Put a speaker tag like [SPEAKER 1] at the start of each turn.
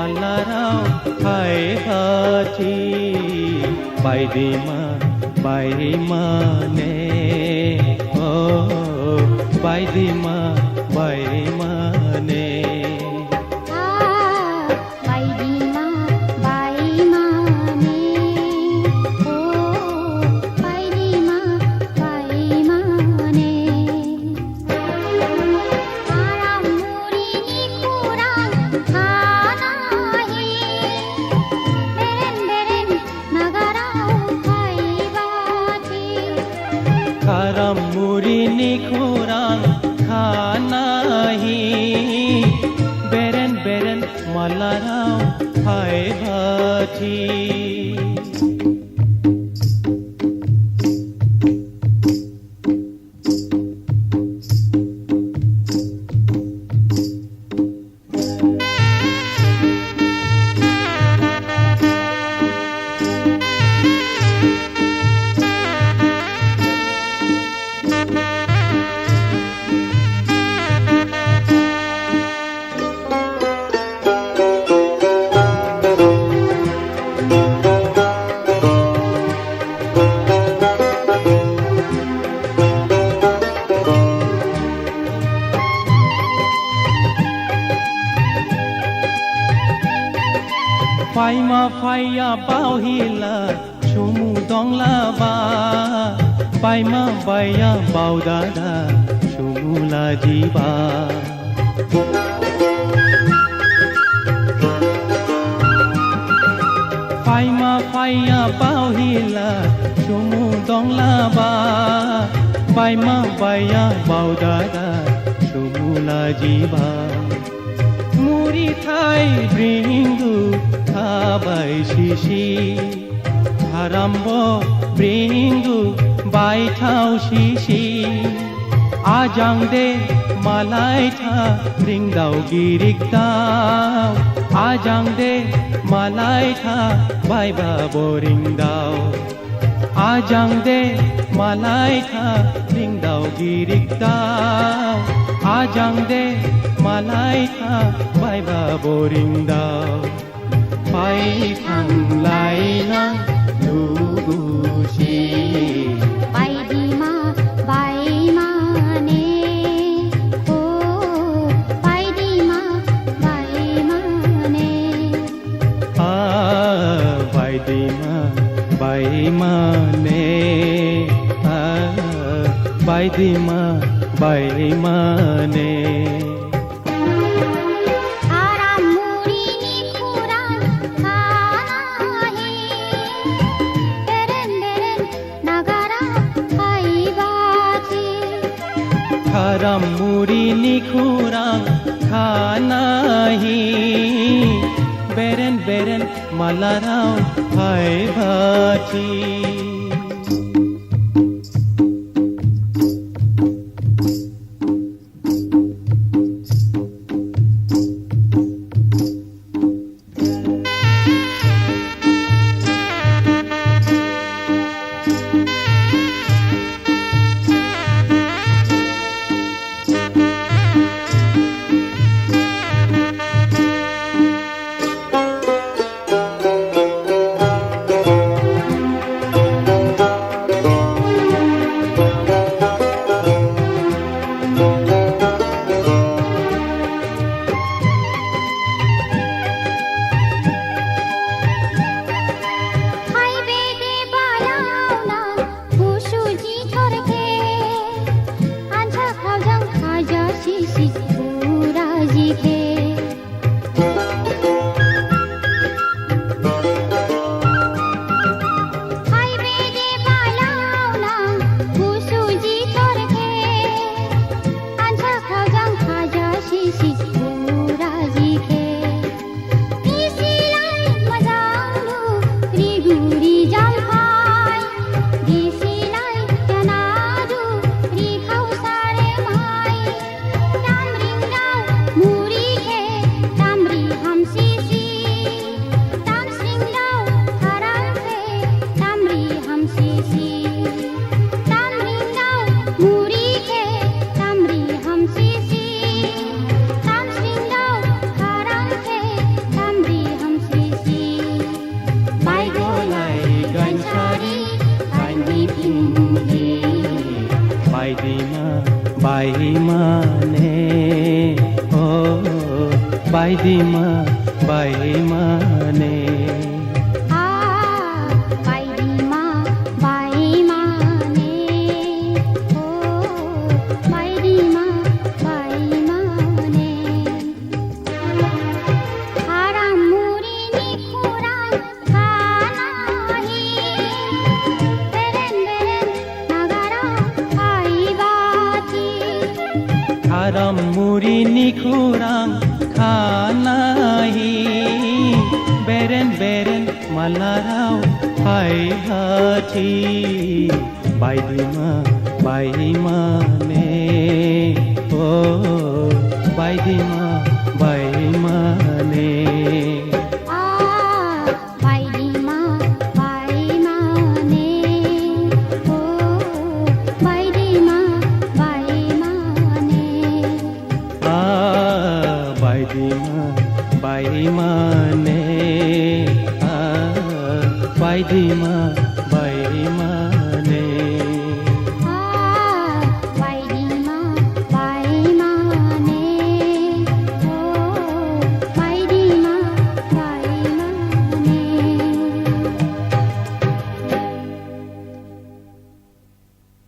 [SPEAKER 1] malarau hai bati bai di ma ne oh bai di ma ne karam muri ni kurang khanahi beren beren malarau hai bati Faima faya bauhila chumu dongla ba Faima baya baudada chumu la jiba Faima faya bauhila chumu dongla ba Faima baya baudada chumu la jiba Muri thai bringu thabai shishi harambo bringu bai thau shishi ajang de malai tha bring dau girik dau ajang de malai tha bai ba boring dau ajang de malai tha bring dau girik dau ajang de malai tha bai ba boring dau pai khang lai na lu gu shi
[SPEAKER 2] bai di ma ne o bai di ma ne
[SPEAKER 1] bai di ma ne bai di ma ne karam muri ni kurang khanahi beren beren malarau hai bati বাইদিমা বাইমানে
[SPEAKER 2] আ বাইদিমা বাইমানে ও বাইদিমা বাইমানে হারাম মুড়ি নিখুরাম খানাহি বেরেন বেরেন নাগারা আইবাতি
[SPEAKER 1] হারাম মুড়ি নিখুরাং খানাহি বেরেন বেরেন মালারাও high হাছি বাইদিমা বাইমানে ও বাইদিমা বাইমানে
[SPEAKER 2] আ বাইদিমা বাইমানে ও বাইদিমা বাইমানে
[SPEAKER 1] বাইদিমা বাইমানে বাইদিমা